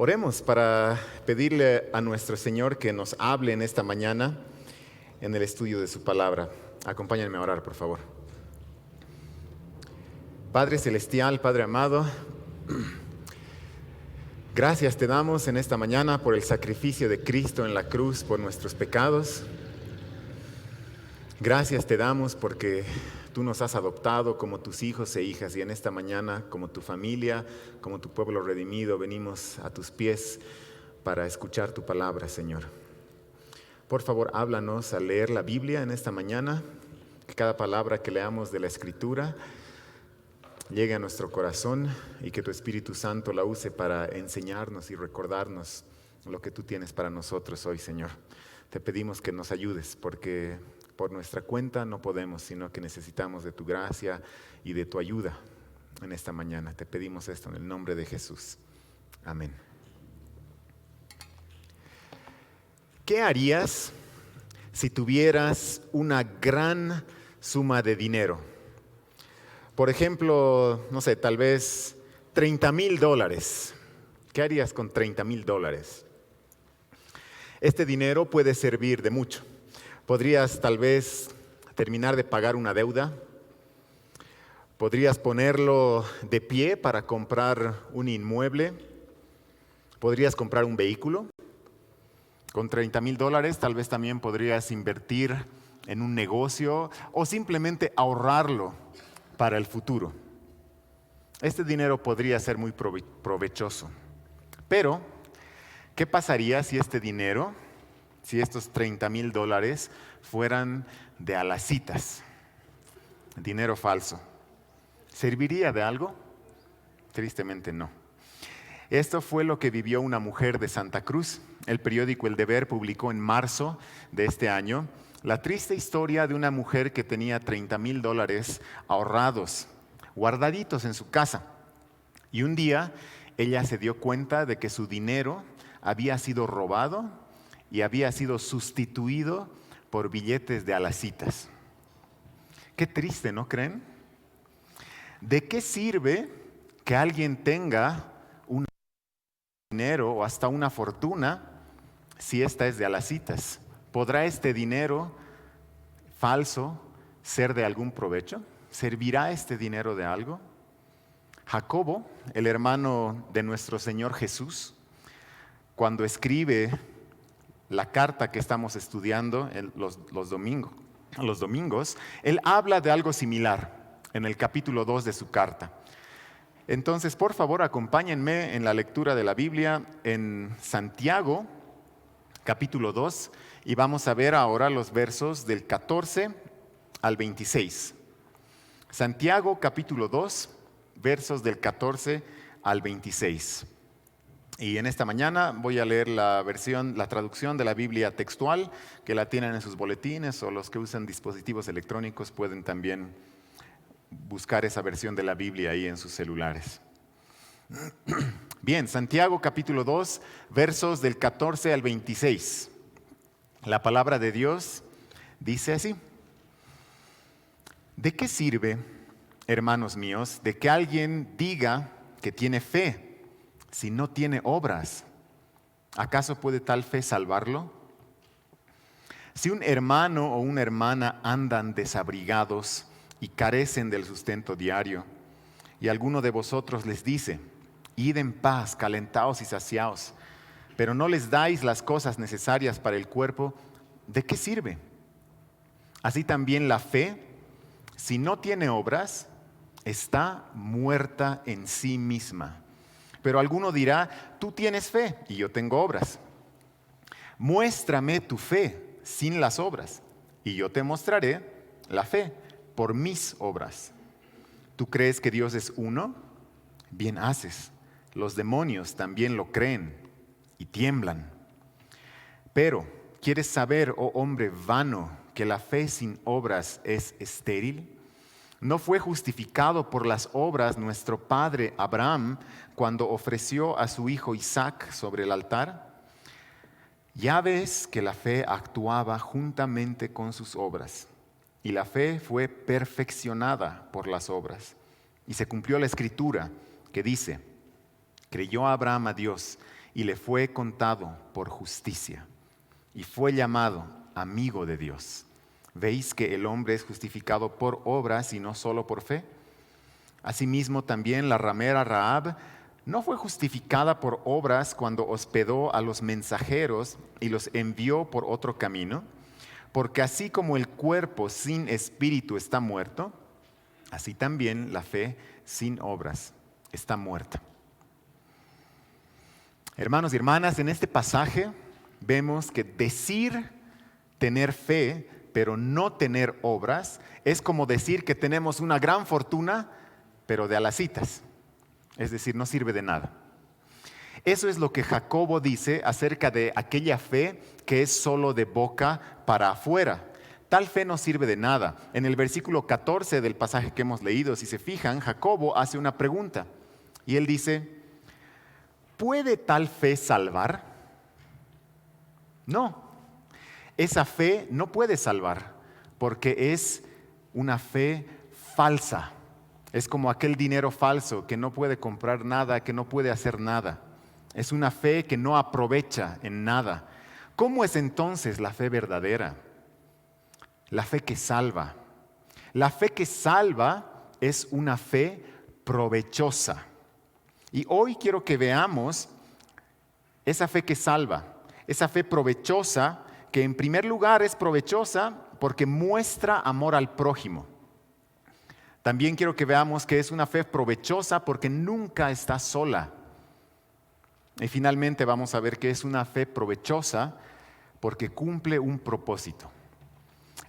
Oremos para pedirle a nuestro Señor que nos hable en esta mañana en el estudio de su palabra. Acompáñenme a orar, por favor. Padre Celestial, Padre amado, gracias te damos en esta mañana por el sacrificio de Cristo en la cruz por nuestros pecados. Gracias te damos porque tú nos has adoptado como tus hijos e hijas y en esta mañana, como tu familia, como tu pueblo redimido, venimos a tus pies para escuchar tu palabra, Señor. Por favor, háblanos al leer la Biblia en esta mañana, que cada palabra que leamos de la Escritura llegue a nuestro corazón y que tu Espíritu Santo la use para enseñarnos y recordarnos lo que tú tienes para nosotros hoy, Señor. Te pedimos que nos ayudes porque por nuestra cuenta no podemos, sino que necesitamos de tu gracia y de tu ayuda en esta mañana. Te pedimos esto en el nombre de Jesús. Amén. ¿Qué harías si tuvieras una gran suma de dinero? Por ejemplo, no sé, tal vez $30,000. ¿Qué harías con $30,000? Este dinero puede servir de mucho. Podrías tal vez terminar de pagar una deuda. Podrías ponerlo de pie para comprar un inmueble. Podrías comprar un vehículo. Con $30,000 tal vez también podrías invertir en un negocio o simplemente ahorrarlo para el futuro. Este dinero podría ser muy provechoso. Pero, ¿qué pasaría si este dinero, si estos $30,000 fueran de alacitas? Dinero falso. ¿Serviría de algo? Tristemente no. Esto fue lo que vivió una mujer de Santa Cruz. El periódico El Deber publicó en marzo de este año la triste historia de una mujer que tenía $30,000 ahorrados, guardaditos en su casa. Y un día ella se dio cuenta de que su dinero había sido robado y había sido sustituido por billetes de alacitas. Qué triste, ¿no creen? ¿De qué sirve que alguien tenga un dinero o hasta una fortuna si esta es de alacitas? ¿Podrá este dinero falso ser de algún provecho? ¿Servirá este dinero de algo? Jacobo, el hermano de nuestro Señor Jesús, cuando escribe la carta que estamos estudiando los domingos, él habla de algo similar en el capítulo 2 de su carta. Entonces, por favor, acompáñenme en la lectura de la Biblia en Santiago, capítulo 2, y vamos a ver ahora los versos del 14 al 26. Santiago, capítulo 2, versos del 14 al 26. Y en esta mañana voy a leer la traducción de la Biblia textual, que la tienen en sus boletines, o los que usan dispositivos electrónicos pueden también buscar esa versión de la Biblia ahí en sus celulares. Bien, Santiago capítulo 2, versos del 14 al 26. La palabra de Dios dice así: ¿de qué sirve, hermanos míos, de que alguien diga que tiene fe si no tiene obras? ¿Acaso puede tal fe salvarlo? Si un hermano o una hermana andan desabrigados y carecen del sustento diario, y alguno de vosotros les dice: id en paz, calentaos y saciaos, pero no les dais las cosas necesarias para el cuerpo, ¿de qué sirve? Así también la fe, si no tiene obras, está muerta en sí misma. Pero alguno dirá: tú tienes fe y yo tengo obras. Muéstrame tu fe sin las obras, y yo te mostraré la fe por mis obras. ¿Tú crees que Dios es uno? Bien haces. Los demonios también lo creen y tiemblan. Pero, ¿quieres saber, oh hombre vano, que la fe sin obras es estéril? ¿No fue justificado por las obras nuestro padre Abraham cuando ofreció a su hijo Isaac sobre el altar? Ya ves que la fe actuaba juntamente con sus obras, y la fe fue perfeccionada por las obras. Y se cumplió la escritura que dice: creyó Abraham a Dios y le fue contado por justicia, y fue llamado amigo de Dios. ¿Veis que el hombre es justificado por obras y no solo por fe? Asimismo también la ramera Rahab no fue justificada por obras cuando hospedó a los mensajeros y los envió por otro camino, porque así como el cuerpo sin espíritu está muerto, así también la fe sin obras está muerta. Hermanos y hermanas, en este pasaje vemos que decir tener fe, pero no tener obras, es como decir que tenemos una gran fortuna, pero de a las citas. Es decir, no sirve de nada. Eso es lo que Jacobo dice acerca de aquella fe que es solo de boca para afuera. Tal fe no sirve de nada. En el versículo 14 del pasaje que hemos leído, si se fijan, Jacobo hace una pregunta. Y él dice, ¿puede tal fe salvar? No, esa fe no puede salvar, porque es una fe falsa. Es como aquel dinero falso que no puede comprar nada, que no puede hacer nada. Es una fe que no aprovecha en nada. ¿Cómo es entonces la fe verdadera? La fe que salva. La fe que salva es una fe provechosa. Y hoy quiero que veamos esa fe que salva, esa fe provechosa, que en primer lugar es provechosa porque muestra amor al prójimo. También quiero que veamos que es una fe provechosa porque nunca está sola. Y finalmente vamos a ver que es una fe provechosa porque cumple un propósito.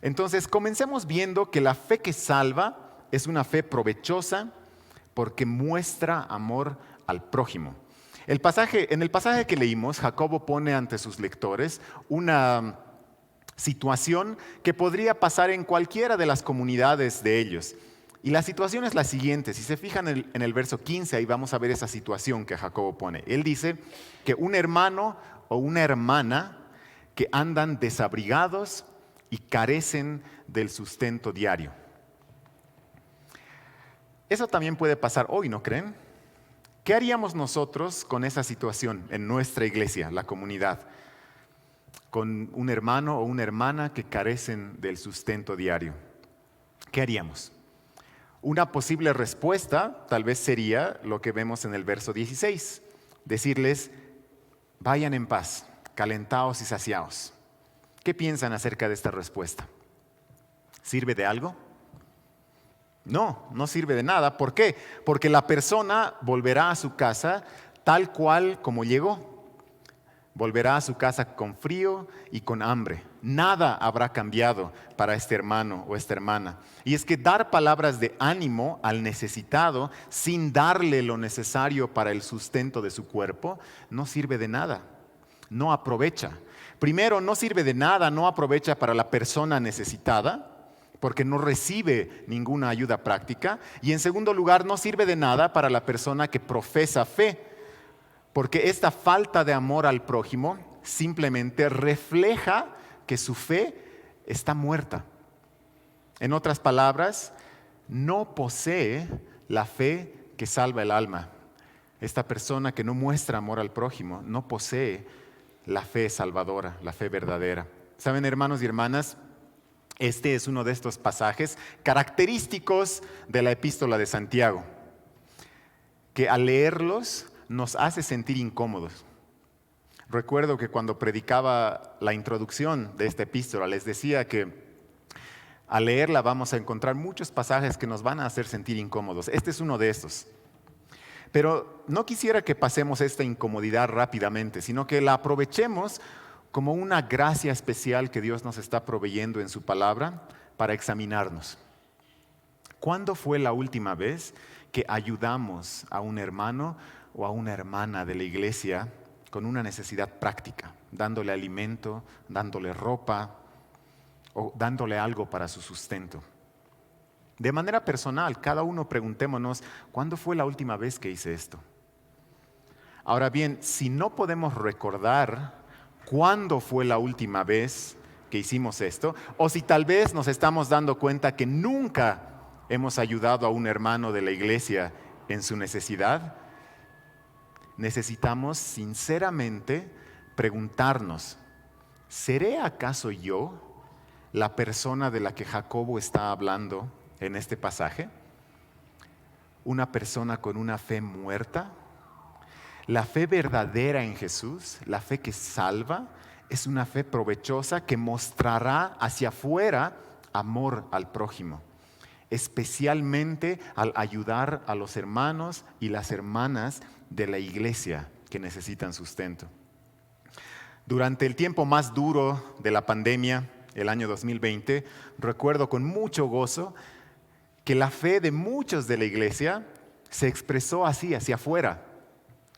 Entonces, comencemos viendo que la fe que salva es una fe provechosa porque muestra amor al prójimo. En el pasaje que leímos, Jacobo pone ante sus lectores una situación que podría pasar en cualquiera de las comunidades de ellos. Y la situación es la siguiente. Si se fijan en el verso 15, ahí vamos a ver esa situación que Jacobo pone. Él dice que un hermano o una hermana que andan desabrigados y carecen del sustento diario. Eso también puede pasar hoy, ¿no creen? ¿Qué haríamos nosotros con esa situación en nuestra iglesia, la comunidad? Con un hermano o una hermana que carecen del sustento diario. ¿Qué haríamos? Una posible respuesta tal vez sería lo que vemos en el verso 16. Decirles, vayan en paz, calentaos y saciaos. ¿Qué piensan acerca de esta respuesta? ¿Sirve de algo? No, no sirve de nada. ¿Por qué? Porque la persona volverá a su casa tal cual como llegó. Volverá a su casa con frío y con hambre. Nada habrá cambiado para este hermano o esta hermana. Y es que dar palabras de ánimo al necesitado sin darle lo necesario para el sustento de su cuerpo no sirve de nada. No aprovecha. Primero, no sirve de nada, no aprovecha para la persona necesitada, porque no recibe ninguna ayuda práctica. Y en segundo lugar, no sirve de nada para la persona que profesa fe, porque esta falta de amor al prójimo simplemente refleja que su fe está muerta. En otras palabras, no posee la fe que salva el alma. Esta persona que no muestra amor al prójimo no posee la fe salvadora, la fe verdadera. ¿Saben, hermanos y hermanas? Este es uno de estos pasajes característicos de la epístola de Santiago, que al leerlos nos hace sentir incómodos. Recuerdo que cuando predicaba la introducción de esta epístola les decía que al leerla vamos a encontrar muchos pasajes que nos van a hacer sentir incómodos. Este es uno de estos. Pero no quisiera que pasemos esta incomodidad rápidamente, sino que la aprovechemos como una gracia especial que Dios nos está proveyendo en su palabra para examinarnos. ¿Cuándo fue la última vez que ayudamos a un hermano o a una hermana de la iglesia con una necesidad práctica, dándole alimento, dándole ropa o dándole algo para su sustento? De manera personal, cada uno preguntémonos, ¿cuándo fue la última vez que hice esto? Ahora bien, si no podemos recordar cuándo fue la última vez que hicimos esto, o si tal vez nos estamos dando cuenta que nunca hemos ayudado a un hermano de la iglesia en su necesidad, necesitamos sinceramente preguntarnos, ¿seré acaso yo la persona de la que Jacobo está hablando en este pasaje? ¿Una persona con una fe muerta? La fe verdadera en Jesús, la fe que salva, es una fe provechosa que mostrará hacia afuera amor al prójimo, especialmente al ayudar a los hermanos y las hermanas de la iglesia que necesitan sustento. Durante el tiempo más duro de la pandemia, el año 2020, recuerdo con mucho gozo que la fe de muchos de la iglesia se expresó así, hacia afuera,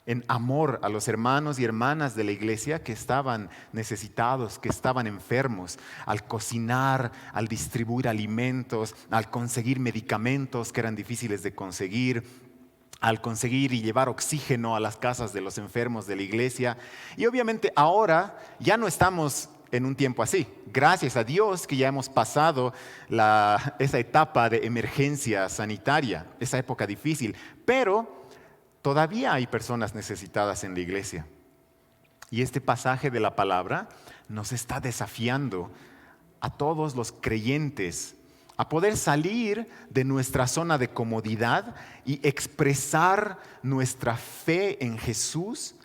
en amor a los hermanos y hermanas de la iglesia que estaban necesitados, que estaban enfermos, al cocinar, al distribuir alimentos, al conseguir medicamentos que eran difíciles de conseguir, al conseguir y llevar oxígeno a las casas de los enfermos de la iglesia. Y obviamente ahora ya no estamos en un tiempo así. Gracias a Dios que ya hemos pasado esa etapa de emergencia sanitaria, esa época difícil. Pero todavía hay personas necesitadas en la iglesia. Y este pasaje de la palabra nos está desafiando a todos los creyentes a poder salir de nuestra zona de comodidad y expresar nuestra fe en Jesús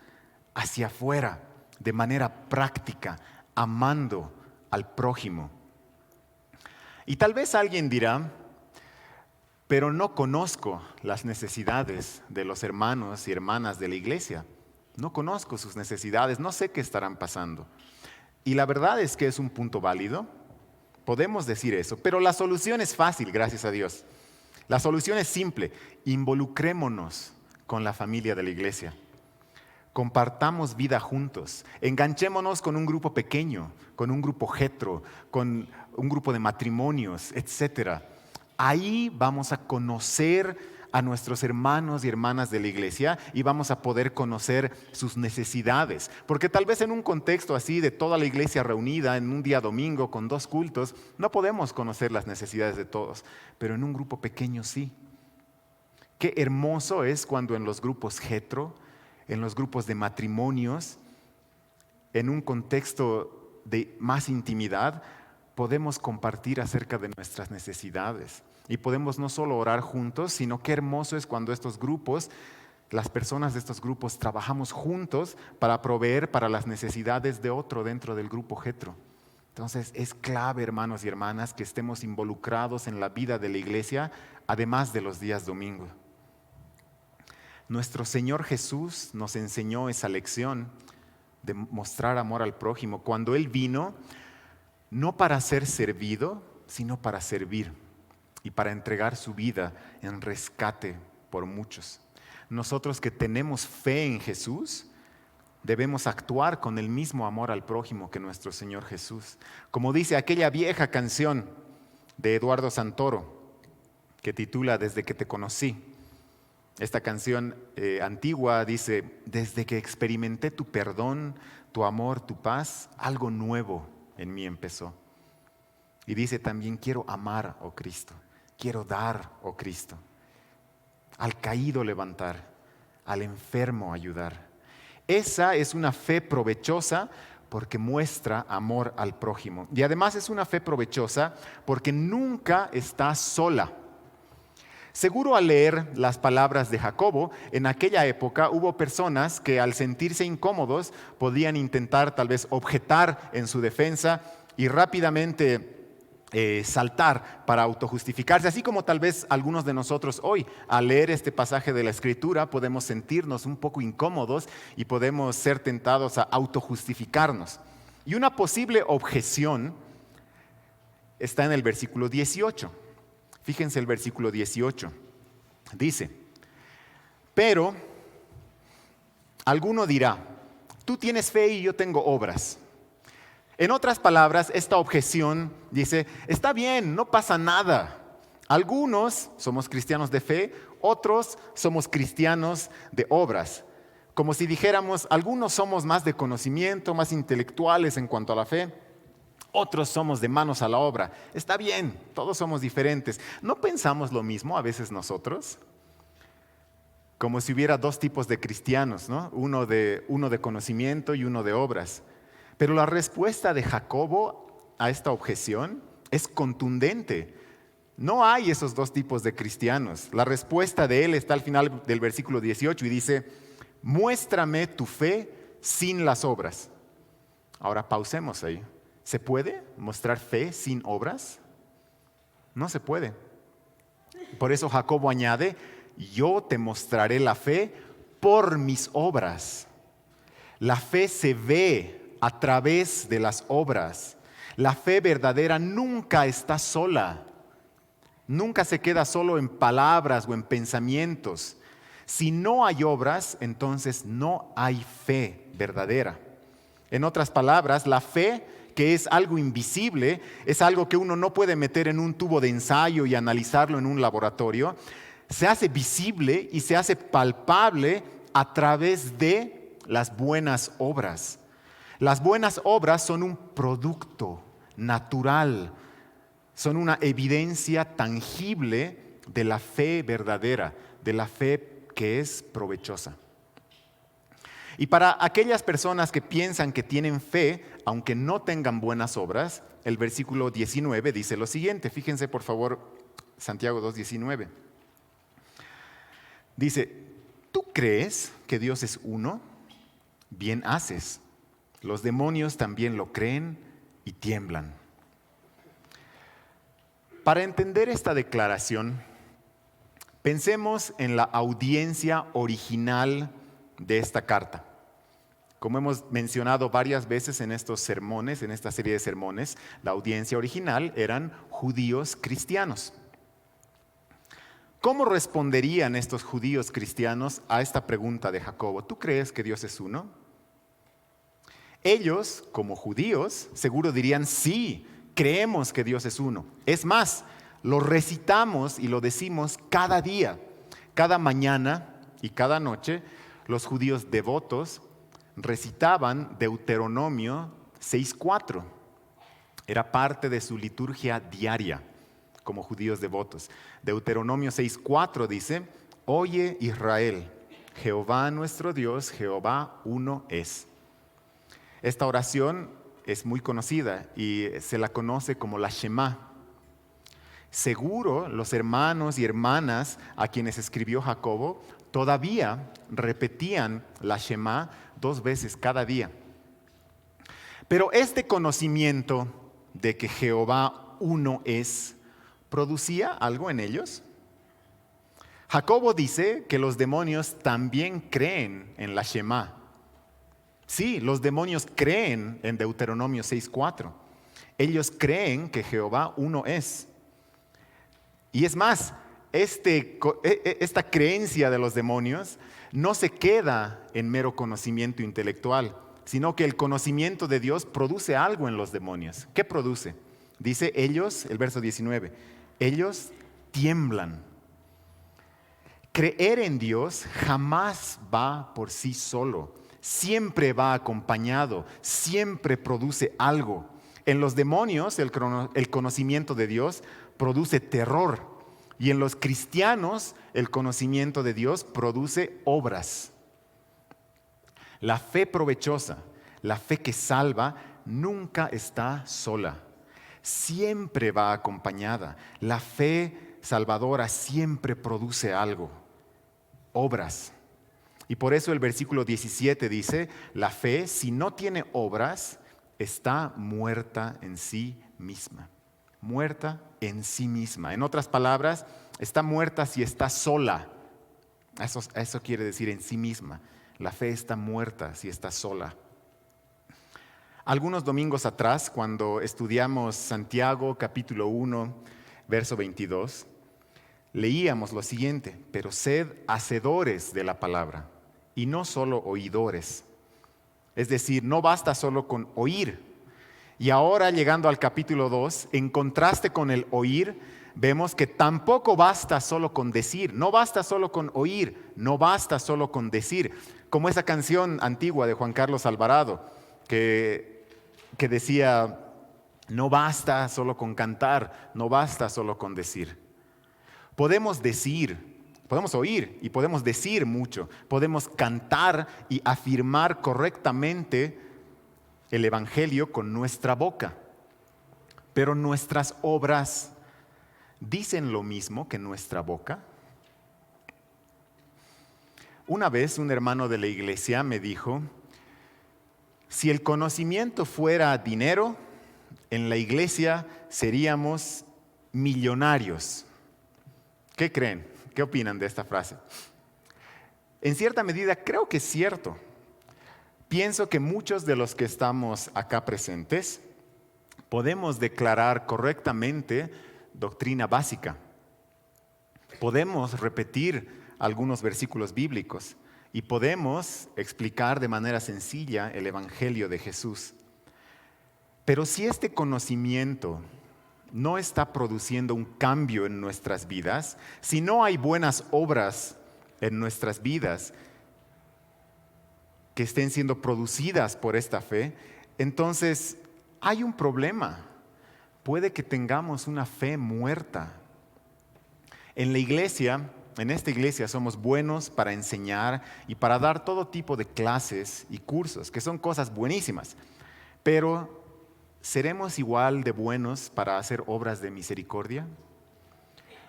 hacia afuera, de manera práctica, amando al prójimo. Y tal vez alguien dirá, pero no conozco las necesidades de los hermanos y hermanas de la iglesia. No conozco sus necesidades, no sé qué estarán pasando. Y la verdad es que es un punto válido. Podemos decir eso, pero la solución es fácil, gracias a Dios. La solución es simple: involucrémonos con la familia de la iglesia. Compartamos vida juntos, enganchémonos con un grupo pequeño, con un grupo jetro, con un grupo de matrimonios, etc. Ahí vamos a conocer a nuestros hermanos y hermanas de la iglesia y vamos a poder conocer sus necesidades. Porque tal vez en un contexto así de toda la iglesia reunida en un día domingo con 2 cultos, no podemos conocer las necesidades de todos, pero en un grupo pequeño sí. Qué hermoso es cuando en los grupos jetro, en los grupos de matrimonios, en un contexto de más intimidad, podemos compartir acerca de nuestras necesidades. Y podemos no solo orar juntos, sino qué hermoso es cuando estos grupos, las personas de estos grupos, trabajamos juntos para proveer para las necesidades de otro dentro del grupo jetro. Entonces es clave, hermanos y hermanas, que estemos involucrados en la vida de la iglesia, además de los días domingo. Nuestro Señor Jesús nos enseñó esa lección de mostrar amor al prójimo cuando Él vino, no para ser servido, sino para servir y para entregar su vida en rescate por muchos. Nosotros que tenemos fe en Jesús, debemos actuar con el mismo amor al prójimo que nuestro Señor Jesús. Como dice aquella vieja canción de Eduardo Santoro, que titula Desde que te conocí. Esta canción antigua dice: desde que experimenté tu perdón, tu amor, tu paz, algo nuevo en mí empezó. Y dice también: quiero amar, oh Cristo, quiero dar, oh Cristo, al caído levantar, al enfermo ayudar. Esa es una fe provechosa porque muestra amor al prójimo. Y además es una fe provechosa porque nunca está sola. Seguro al leer las palabras de Jacobo, en aquella época hubo personas que al sentirse incómodos podían intentar tal vez objetar en su defensa y rápidamente saltar para autojustificarse, así como tal vez algunos de nosotros hoy al leer este pasaje de la Escritura podemos sentirnos un poco incómodos y podemos ser tentados a autojustificarnos. Y una posible objeción está en el versículo 18. Fíjense el versículo 18. Dice: pero alguno dirá, tú tienes fe y yo tengo obras. En otras palabras, esta objeción dice: está bien, no pasa nada. Algunos somos cristianos de fe, otros somos cristianos de obras. Como si dijéramos, algunos somos más de conocimiento, más intelectuales en cuanto a la fe. Otros somos de manos a la obra. Está bien, todos somos diferentes. ¿No pensamos lo mismo a veces nosotros? como si hubiera dos tipos de cristianos, ¿no? Uno de conocimiento y uno de obras. Pero la respuesta de Jacobo a esta objeción es contundente. No hay esos dos tipos de cristianos. La respuesta de él está al final del versículo 18 y dice: muéstrame tu fe sin las obras. Ahora pausemos ahí. ¿Se puede mostrar fe sin obras? No se puede. Por eso Jacobo añade: yo te mostraré la fe por mis obras. La fe se ve a través de las obras. La fe verdadera nunca está sola. Nunca se queda solo en palabras o en pensamientos. Si no hay obras, entonces no hay fe verdadera. En otras palabras, la fe, que es algo invisible, es algo que uno no puede meter en un tubo de ensayo y analizarlo en un laboratorio, se hace visible y se hace palpable a través de las buenas obras. Las buenas obras son un producto natural, son una evidencia tangible de la fe verdadera, de la fe que es provechosa. Y para aquellas personas que piensan que tienen fe, aunque no tengan buenas obras, el versículo 19 dice lo siguiente. Fíjense por favor, Santiago 2:19. Dice: ¿tú crees que Dios es uno? Bien haces. Los demonios también lo creen y tiemblan. Para entender esta declaración, pensemos en la audiencia original de esta carta. Como hemos mencionado varias veces en estos sermones, en esta serie de sermones, la audiencia original eran judíos cristianos. ¿Cómo responderían estos judíos cristianos a esta pregunta de Jacobo? ¿Tú crees que Dios es uno? Ellos, como judíos, seguro dirían: sí, creemos que Dios es uno. Es más, lo recitamos y lo decimos cada día. Cada mañana y cada noche, los judíos devotos recitaban Deuteronomio 6:4. Era parte de su liturgia diaria como judíos devotos. Deuteronomio 6:4 dice: oye Israel, Jehová nuestro Dios, Jehová uno es. Esta oración es muy conocida y se la conoce como la Shema. Seguro los hermanos y hermanas a quienes escribió Jacobo todavía repetían la Shema 2 veces cada día. Pero este conocimiento de que Jehová uno es, ¿producía algo en ellos? Jacobo dice que los demonios también creen en la Shema. Sí, los demonios creen en Deuteronomio 6:4. Ellos creen que Jehová uno es. Y es más, esta creencia de los demonios no se queda en mero conocimiento intelectual, sino que el conocimiento de Dios produce algo en los demonios. ¿Qué produce? Dice ellos, el verso 19, ellos tiemblan. Creer en Dios jamás va por sí solo, siempre va acompañado, siempre produce algo. En los demonios el conocimiento de Dios produce terror y en los cristianos el conocimiento de Dios produce obras. La fe provechosa, la fe que salva, nunca está sola, siempre va acompañada. La fe salvadora siempre produce algo, obras. Y por eso el versículo 17 dice: la fe, si no tiene obras, está muerta en sí misma. Muerta en sí misma. En otras palabras, está muerta si está sola. Eso quiere decir en sí misma. La fe está muerta si está sola. Algunos domingos atrás, cuando estudiamos Santiago capítulo 1, verso 22, leíamos lo siguiente: pero sed hacedores de la palabra y no solo oidores. Es decir, no basta solo con oír. Y ahora, llegando al capítulo 2, en contraste con el oír, vemos que tampoco basta solo con decir. No basta solo con oír, no basta solo con decir. Como esa canción antigua de Juan Carlos Alvarado, que decía: no basta solo con cantar, no basta solo con decir. Podemos decir, Podemos oír y podemos decir mucho, podemos cantar y afirmar correctamente el Evangelio con nuestra boca, pero nuestras obras dicen lo mismo que nuestra boca. Una vez un hermano de la iglesia me dijo, si el conocimiento fuera dinero, en la iglesia seríamos millonarios. ¿Qué creen? ¿Qué opinan de esta frase? En cierta medida creo que es cierto. Pienso que muchos de los que estamos acá presentes podemos declarar correctamente doctrina básica. Podemos repetir algunos versículos bíblicos y podemos explicar de manera sencilla el Evangelio de Jesús. Pero si este conocimiento no está produciendo un cambio en nuestras vidas, si no hay buenas obras en nuestras vidas que estén siendo producidas por esta fe, entonces hay un problema. Puede que tengamos una fe muerta. En la iglesia, en esta iglesia somos buenos para enseñar y para dar todo tipo de clases y cursos, que son cosas buenísimas, pero ¿seremos igual de buenos para hacer obras de misericordia?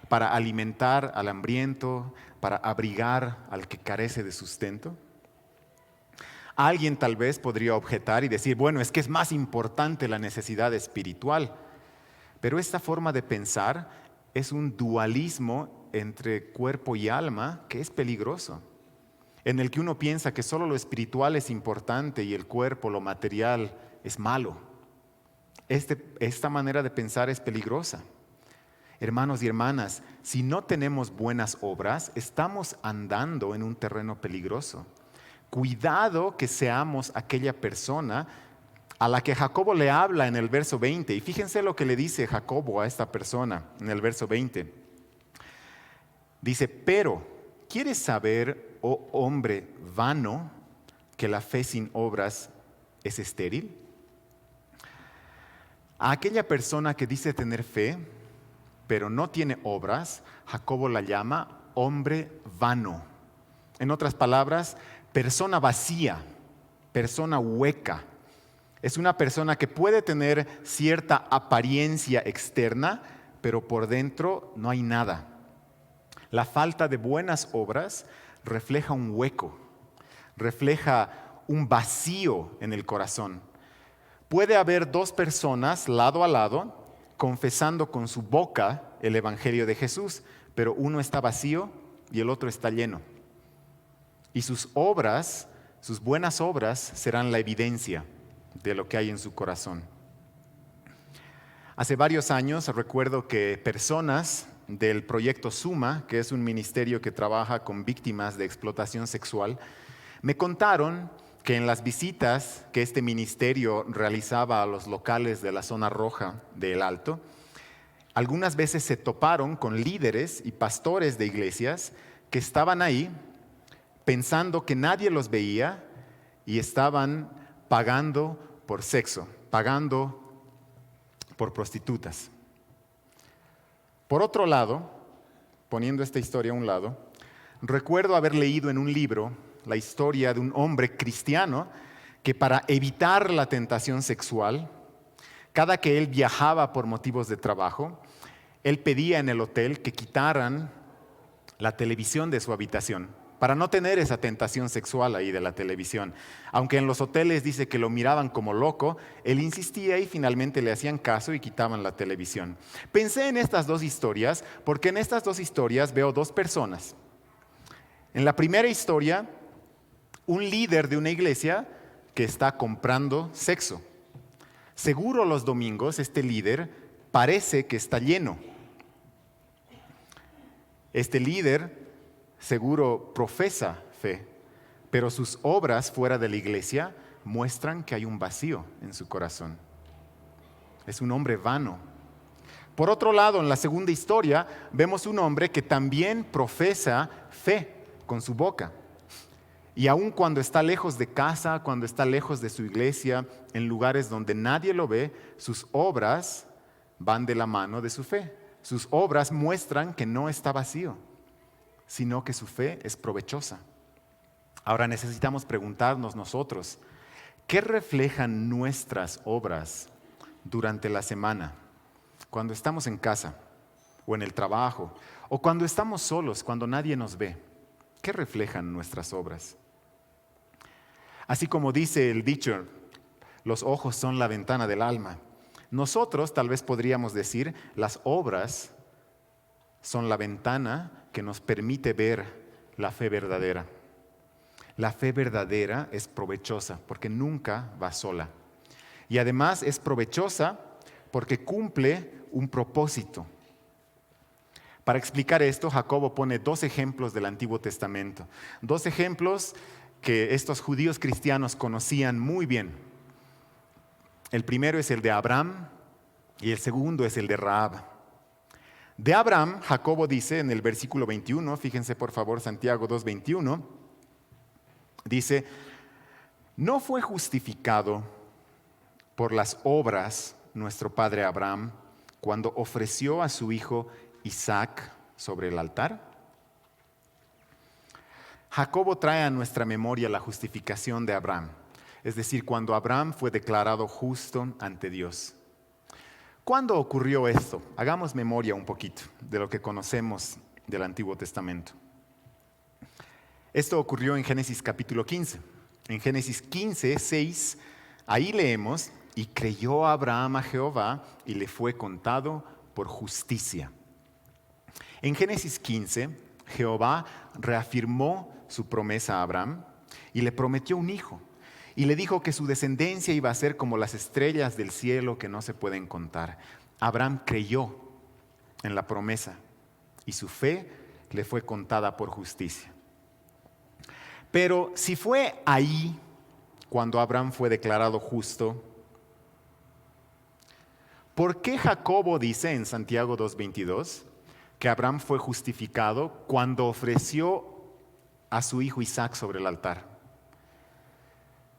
¿Para alimentar al hambriento? ¿Para abrigar al que carece de sustento? Alguien tal vez podría objetar y decir, bueno, es que es más importante la necesidad espiritual. Pero esta forma de pensar es un dualismo entre cuerpo y alma que es peligroso, en el que uno piensa que solo lo espiritual es importante y el cuerpo, lo material, es malo. Esta manera de pensar es peligrosa. Hermanos y hermanas, si no tenemos buenas obras, estamos andando en un terreno peligroso. Cuidado que seamos aquella persona a la que Jacobo le habla en el verso 20. Y fíjense lo que le dice Jacobo a esta persona en el verso 20. Dice, pero, ¿quieres saber, oh hombre vano, que la fe sin obras es estéril? A aquella persona que dice tener fe, pero no tiene obras, Jacobo la llama hombre vano. En otras palabras, persona vacía, persona hueca. Es una persona que puede tener cierta apariencia externa, pero por dentro no hay nada. La falta de buenas obras refleja un hueco, refleja un vacío en el corazón. Puede haber dos personas lado a lado confesando con su boca el Evangelio de Jesús, pero uno está vacío y el otro está lleno. Y sus obras, sus buenas obras, serán la evidencia de lo que hay en su corazón. Hace varios años recuerdo que personas del proyecto Suma, que es un ministerio que trabaja con víctimas de explotación sexual, me contaron que en las visitas que este ministerio realizaba a los locales de la zona roja de El Alto, algunas veces se toparon con líderes y pastores de iglesias que estaban ahí pensando que nadie los veía y estaban pagando por sexo, pagando por prostitutas. Por otro lado, poniendo esta historia a un lado, recuerdo haber leído en un libro la historia de un hombre cristiano que para evitar la tentación sexual, cada que él viajaba por motivos de trabajo, él pedía en el hotel que quitaran la televisión de su habitación, para no tener esa tentación sexual ahí de la televisión. Aunque en los hoteles dice que lo miraban como loco, él insistía y finalmente le hacían caso y quitaban la televisión. Pensé en estas dos historias porque en estas dos historias veo dos personas. En la primera historia, un líder de una iglesia que está comprando sexo. Seguro los domingos este líder parece que está lleno. Este líder seguro profesa fe, pero sus obras fuera de la iglesia muestran que hay un vacío en su corazón. Es un hombre vano. Por otro lado, en la segunda historia, vemos un hombre que también profesa fe con su boca. Y aun cuando está lejos de casa, cuando está lejos de su iglesia, en lugares donde nadie lo ve, sus obras van de la mano de su fe. Sus obras muestran que no está vacío. sino que su fe es provechosa. Ahora necesitamos preguntarnos nosotros, ¿qué reflejan nuestras obras durante la semana? Cuando estamos en casa o en el trabajo o cuando estamos solos, cuando nadie nos ve, ¿qué reflejan nuestras obras? Así como dice el dicho, los ojos son la ventana del alma. Nosotros tal vez podríamos decir, las obras son la ventana que nos permite ver la fe verdadera. La fe verdadera es provechosa porque nunca va sola. Y además es provechosa porque cumple un propósito. Para explicar esto, Jacobo pone 2 ejemplos del Antiguo Testamento. 2 ejemplos que estos judíos cristianos conocían muy bien. El primero es el de Abraham y el segundo es el de Rahab. De Abraham, Jacobo dice en el versículo 21, fíjense por favor Santiago 2:21, dice, ¿no fue justificado por las obras nuestro padre Abraham cuando ofreció a su hijo Isaac sobre el altar? Jacobo trae a nuestra memoria la justificación de Abraham, es decir, cuando Abraham fue declarado justo ante Dios. ¿Cuándo ocurrió esto? Hagamos memoria un poquito de lo que conocemos del Antiguo Testamento. Esto ocurrió en Génesis capítulo 15. En Génesis 15:6, ahí leemos, y creyó Abraham a Jehová y le fue contado por justicia. En Génesis 15, Jehová reafirmó su promesa a Abraham y le prometió un hijo. Y le dijo que su descendencia iba a ser como las estrellas del cielo que no se pueden contar. Abraham creyó en la promesa y su fe le fue contada por justicia. Pero si fue ahí cuando Abraham fue declarado justo, ¿por qué Jacobo dice en Santiago 2:22 que Abraham fue justificado cuando ofreció a su hijo Isaac sobre el altar?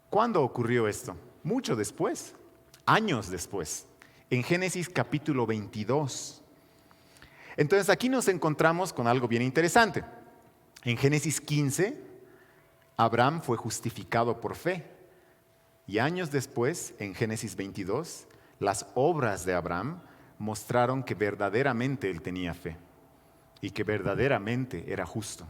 ¿Cuándo ocurrió esto? Mucho después, años después, en Génesis capítulo 22. Entonces aquí nos encontramos con algo bien interesante. En Génesis 15, Abraham fue justificado por fe. Y años después, en Génesis 22, las obras de Abraham mostraron que verdaderamente él tenía fe y que verdaderamente era justo.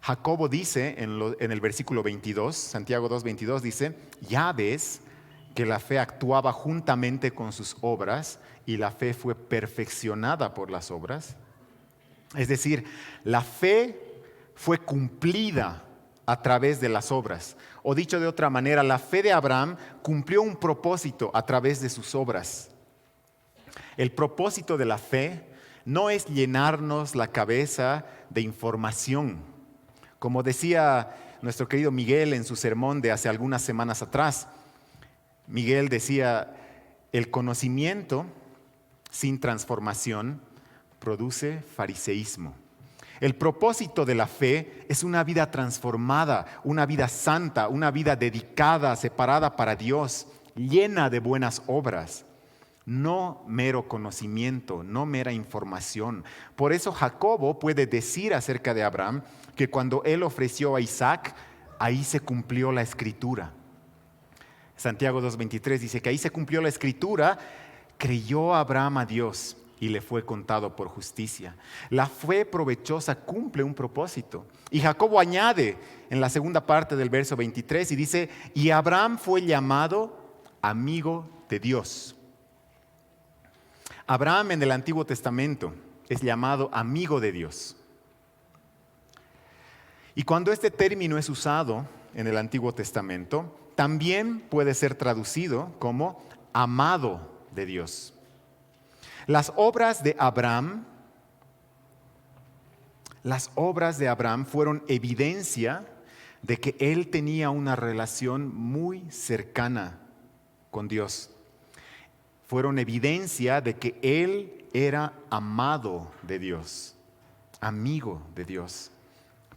Jacobo dice en el versículo 22, Santiago 2:22 dice, ya ves que la fe actuaba juntamente con sus obras y la fe fue perfeccionada por las obras. Es decir, la fe fue cumplida a través de las obras. O dicho de otra manera, la fe de Abraham cumplió un propósito a través de sus obras. El propósito de la fe no es llenarnos la cabeza de información. Como decía nuestro querido Miguel en su sermón de hace algunas semanas atrás, Miguel decía, el conocimiento sin transformación produce fariseísmo. El propósito de la fe es una vida transformada, una vida santa, una vida dedicada, separada para Dios, llena de buenas obras. No mero conocimiento, no mera información. Por eso Jacobo puede decir acerca de Abraham que cuando él ofreció a Isaac, ahí se cumplió la escritura. Santiago 2:23 dice que ahí se cumplió la escritura, creyó Abraham a Dios y le fue contado por justicia. La fe provechosa cumple un propósito. Y Jacobo añade en la segunda parte del verso 23 y dice, y Abraham fue llamado amigo de Dios. Abraham en el Antiguo Testamento es llamado amigo de Dios. Y cuando este término es usado en el Antiguo Testamento, también puede ser traducido como amado de Dios. Las obras de Abraham fueron evidencia de que él tenía una relación muy cercana con Dios. Fueron evidencia de que él era amado de Dios, amigo de Dios.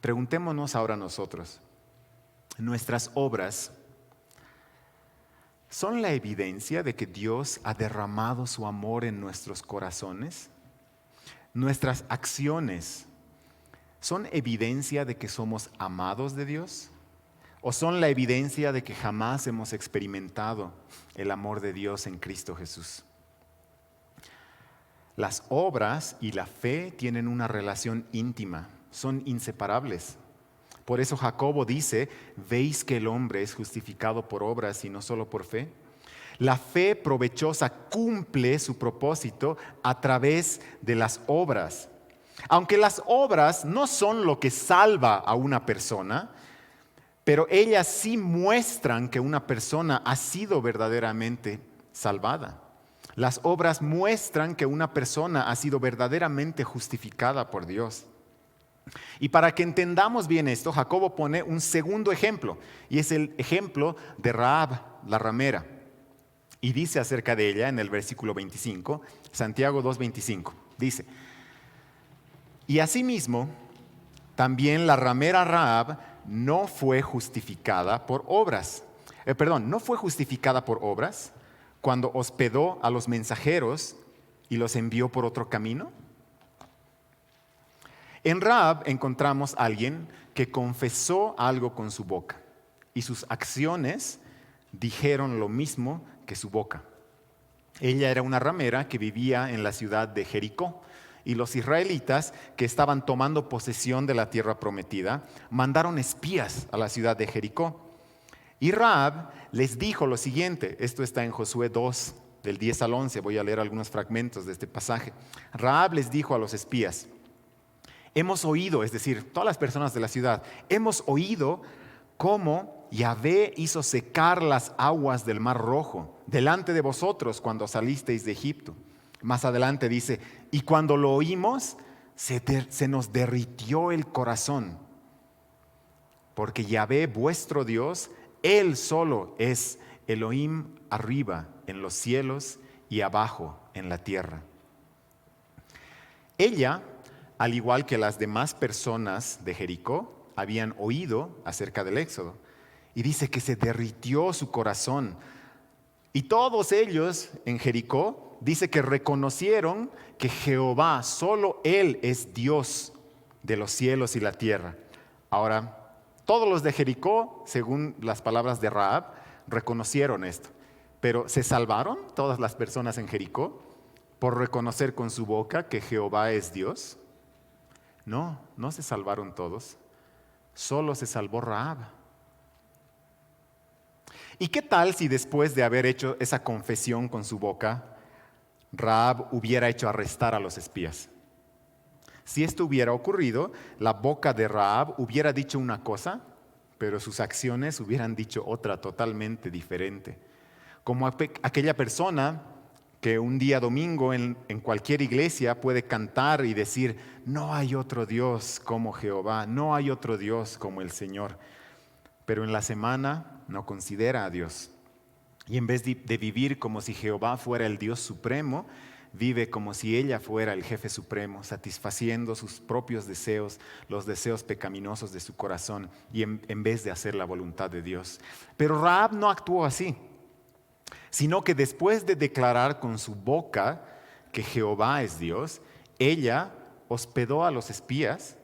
Preguntémonos ahora nosotros, ¿nuestras obras son la evidencia de que Dios ha derramado su amor en nuestros corazones? ¿Nuestras acciones ¿son evidencia de que somos amados de Dios? ¿O son la evidencia de que jamás hemos experimentado el amor de Dios en Cristo Jesús? Las obras y la fe tienen una relación íntima, son inseparables. Por eso Jacobo dice, ¿veis que el hombre es justificado por obras y no solo por fe? La fe provechosa cumple su propósito a través de las obras. Aunque las obras no son lo que salva a una persona, pero ellas sí muestran que una persona ha sido verdaderamente salvada. Las obras muestran que una persona ha sido verdaderamente justificada por Dios. Y para que entendamos bien esto, Jacobo pone un segundo ejemplo, y es el ejemplo de Rahab, la ramera. Y dice acerca de ella en el versículo 25, Santiago 2:25, dice, y asimismo, también la ramera Rahab no fue justificada por obras. No fue justificada por obras cuando hospedó a los mensajeros y los envió por otro camino. En Rahab encontramos a alguien que confesó algo con su boca y sus acciones dijeron lo mismo que su boca. Ella era una ramera que vivía en la ciudad de Jericó y los israelitas que estaban tomando posesión de la tierra prometida mandaron espías a la ciudad de Jericó. Y Rahab les dijo lo siguiente, esto está en Josué 2, del 10 al 11, voy a leer algunos fragmentos de este pasaje. Rahab les dijo a los espías, hemos oído, es decir, todas las personas de la ciudad, hemos oído cómo Yahvé hizo secar las aguas del Mar Rojo delante de vosotros cuando salisteis de Egipto. Más adelante dice, y cuando lo oímos, se nos derritió el corazón, porque Yahvé, vuestro Dios, Él solo es Elohim arriba en los cielos y abajo en la tierra. Ella, al igual que las demás personas de Jericó, habían oído acerca del Éxodo. Y dice que se derritió su corazón. Y todos ellos en Jericó, dice que reconocieron que Jehová, solo Él es Dios de los cielos y la tierra. Ahora, todos los de Jericó, según las palabras de Rahab, reconocieron esto. Pero ¿se salvaron todas las personas en Jericó por reconocer con su boca que Jehová es Dios? No, no se salvaron todos. Solo se salvó Rahab. ¿Y qué tal si después de haber hecho esa confesión con su boca, Rahab hubiera hecho arrestar a los espías? Si esto hubiera ocurrido, la boca de Rahab hubiera dicho una cosa, pero sus acciones hubieran dicho otra totalmente diferente. Como aquella persona que un día domingo en cualquier iglesia puede cantar y decir, no hay otro Dios como Jehová, no hay otro Dios como el Señor. Pero en la semana no considera a Dios. Y en vez de vivir como si Jehová fuera el Dios supremo, vive como si ella fuera el jefe supremo, satisfaciendo sus propios deseos, los deseos pecaminosos de su corazón, y en vez de hacer la voluntad de Dios. Pero Rahab no actuó así, sino que después de declarar con su boca que Jehová es Dios, ella hospedó a los espías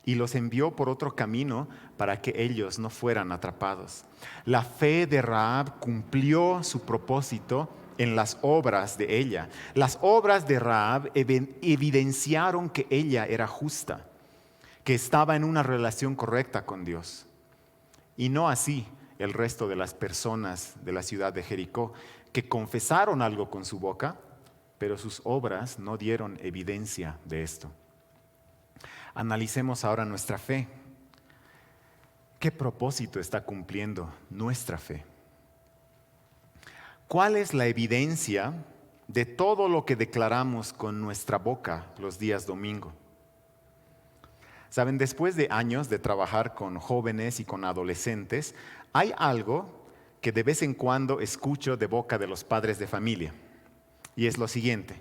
y los envió por otro camino para que ellos no fueran atrapados. La fe de Rahab cumplió su propósito en las obras de ella. Las obras de Rahab evidenciaron que ella era justa, que estaba en una relación correcta con Dios. Y no así el resto de las personas de la ciudad de Jericó, que confesaron algo con su boca, pero sus obras no dieron evidencia de esto. Analicemos ahora nuestra fe. ¿Qué propósito está cumpliendo nuestra fe? ¿Cuál es la evidencia de todo lo que declaramos con nuestra boca los días domingo? Saben, después de años de trabajar con jóvenes y con adolescentes, hay algo que de vez en cuando escucho de boca de los padres de familia. Y es lo siguiente: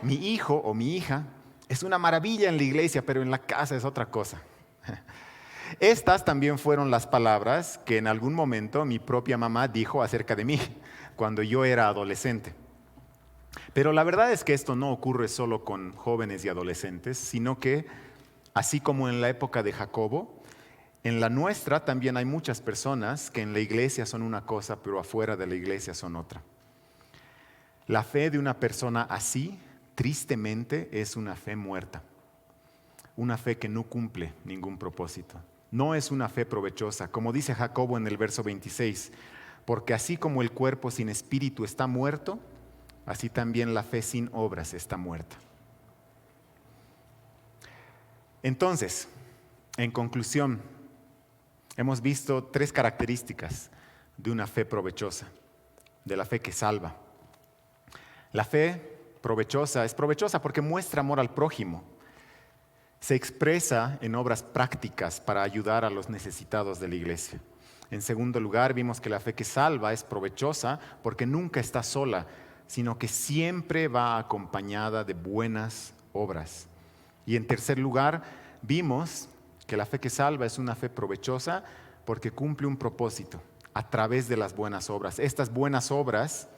mi hijo o mi hija es una maravilla en la iglesia, pero en la casa es otra cosa. Estas también fueron las palabras que en algún momento mi propia mamá dijo acerca de mí cuando yo era adolescente. Pero la verdad es que esto no ocurre solo con jóvenes y adolescentes, sino que Así como en la época de Jacobo, en la nuestra también hay muchas personas que en la iglesia son una cosa, pero afuera de la iglesia son otra. La fe de una persona así, tristemente, es una fe muerta. Una fe que no cumple ningún propósito. No es una fe provechosa, como dice Jacobo en el verso 26, porque así como el cuerpo sin espíritu está muerto, así también la fe sin obras está muerta. Entonces, en conclusión, hemos visto 3 características de una fe provechosa, de la fe que salva. La fe provechosa es provechosa porque muestra amor al prójimo. Se expresa en obras prácticas para ayudar a los necesitados de la iglesia. En segundo lugar, vimos que la fe que salva es provechosa porque nunca está sola, sino que siempre va acompañada de buenas obras. Y en tercer lugar, vimos que la fe que salva es una fe provechosa porque cumple un propósito a través de las buenas obras. Estas buenas obras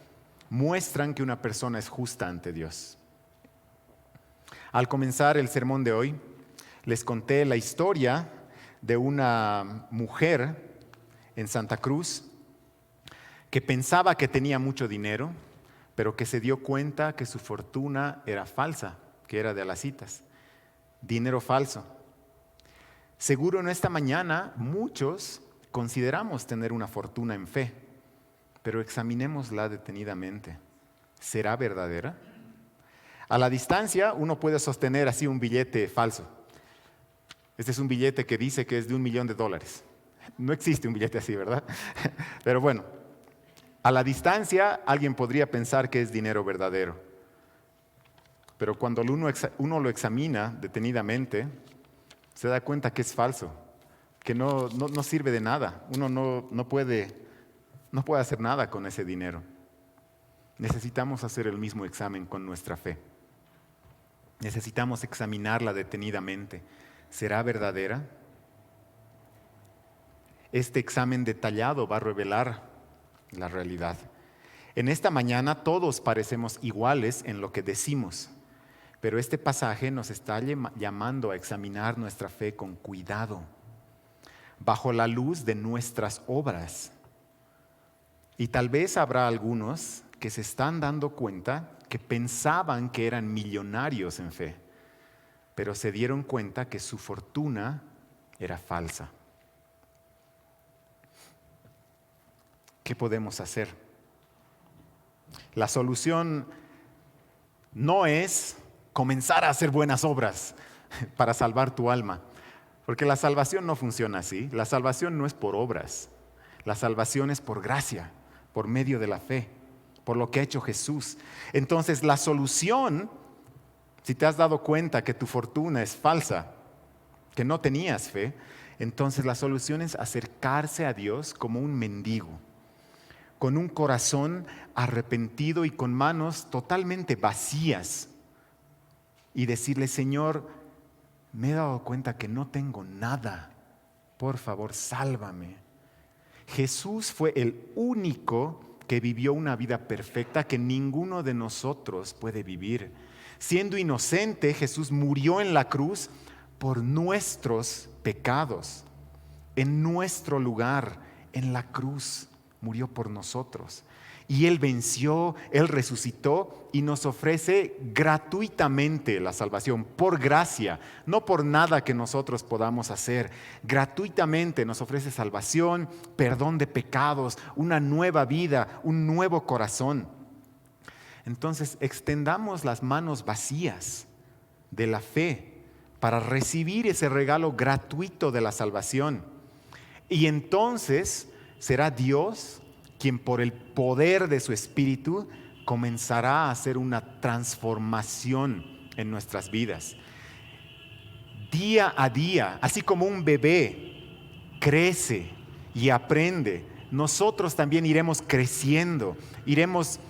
muestran que una persona es justa ante Dios. Al comenzar el sermón de hoy, les conté la historia de una mujer en Santa Cruz que pensaba que tenía mucho dinero, pero que se dio cuenta que su fortuna era falsa, que era de alacitas, dinero falso. Seguro en esta mañana muchos consideramos tener una fortuna en fe, pero examinémosla detenidamente. ¿Será verdadera? A la distancia uno puede sostener así un billete falso. Este es un billete que dice que es de $1,000,000. No existe un billete así, ¿verdad? Pero bueno, a la distancia alguien podría pensar que es dinero verdadero. Pero cuando uno lo examina detenidamente, se da cuenta que es falso, que no sirve de nada. Uno no puede hacer nada con ese dinero. Necesitamos hacer el mismo examen con nuestra fe. Necesitamos examinarla detenidamente. ¿Será verdadera? Este examen detallado va a revelar la realidad. En esta mañana todos parecemos iguales en lo que decimos, pero este pasaje nos está llamando a examinar nuestra fe con cuidado, bajo la luz de nuestras obras. Y tal vez habrá algunos que se están dando cuenta que pensaban que eran millonarios en fe, pero se dieron cuenta que su fortuna era falsa. ¿Qué podemos hacer? La solución no es comenzar a hacer buenas obras para salvar tu alma, porque la salvación no funciona así. La salvación no es por obras, la salvación es por gracia, por medio de la fe, por lo que ha hecho Jesús. Entonces la solución, si te has dado cuenta que tu fortuna es falsa, que no tenías fe, entonces la solución es acercarse a Dios como un mendigo, con un corazón arrepentido y con manos totalmente vacías, y decirle: Señor, me he dado cuenta que no tengo nada, por favor, sálvame. Jesús fue el único que vivió una vida perfecta que ninguno de nosotros puede vivir. Siendo inocente, Jesús murió en la cruz por nuestros pecados, en nuestro lugar, en la cruz. Murió por nosotros. Y Él venció, Él resucitó y nos ofrece gratuitamente la salvación, por gracia, no por nada que nosotros podamos hacer. Gratuitamente nos ofrece salvación, perdón de pecados, una nueva vida, un nuevo corazón. Entonces, extendamos las manos vacías de la fe para recibir ese regalo gratuito de la salvación. Y entonces será Dios quien, por el poder de su Espíritu, comenzará a hacer una transformación en nuestras vidas. Día a día, así como un bebé crece y aprende, nosotros también iremos creciendo, iremos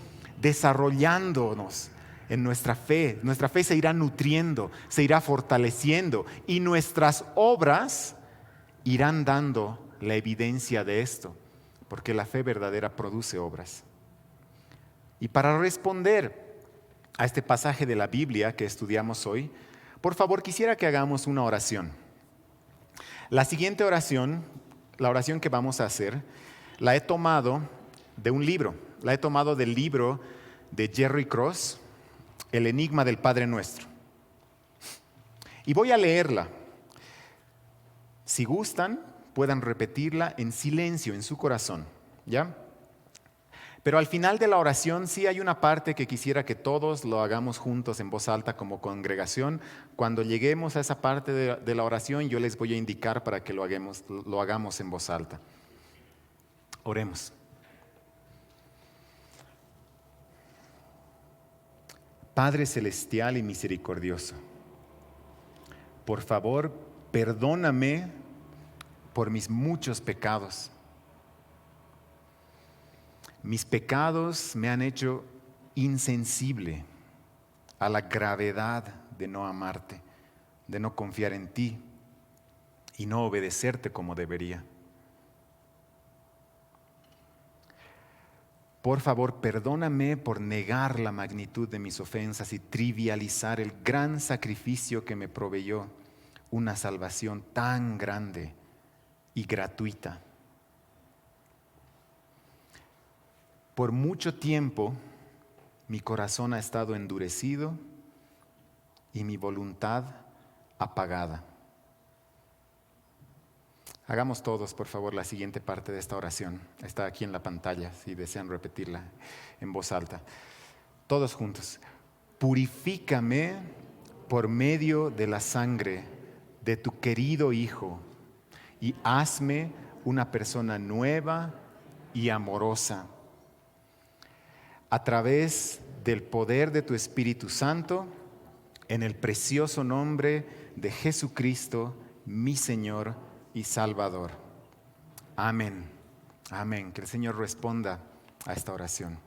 desarrollándonos en nuestra fe. Nuestra fe se irá nutriendo, se irá fortaleciendo, y nuestras obras irán dando la evidencia de esto, porque la fe verdadera produce obras. Y para responder a este pasaje de la Biblia que estudiamos hoy, Por favor, quisiera que hagamos una oración. La siguiente oración, la oración que vamos a hacer, la he tomado de un libro. La he tomado del libro de Jerry Cross, El Enigma del Padre Nuestro. Y voy a leerla. Si gustan, puedan repetirla en silencio, en su corazón, ¿ya? Pero al final de la oración sí hay una parte que quisiera que todos lo hagamos juntos en voz alta como congregación. Cuando lleguemos a esa parte de la oración, yo les voy a indicar para que lo hagamos en voz alta. Oremos. Padre celestial y misericordioso, por favor, perdóname por mis muchos pecados. Mis pecados me han hecho insensible a la gravedad de no amarte, de no confiar en ti y no obedecerte como debería. Por favor, perdóname por negar la magnitud de mis ofensas y trivializar el gran sacrificio que me proveyó una salvación tan grande y gratuita. Por mucho tiempo mi corazón ha estado endurecido y mi voluntad apagada. Hagamos todos, por favor, la siguiente parte de esta oración. Está aquí en la pantalla, si desean repetirla en voz alta. Todos juntos. Purifícame por medio de la sangre de tu querido Hijo y hazme una persona nueva y amorosa. A través del poder de tu Espíritu Santo, en el precioso nombre de Jesucristo, mi Señor y Salvador. Amén. Amén. Que el Señor responda a esta oración.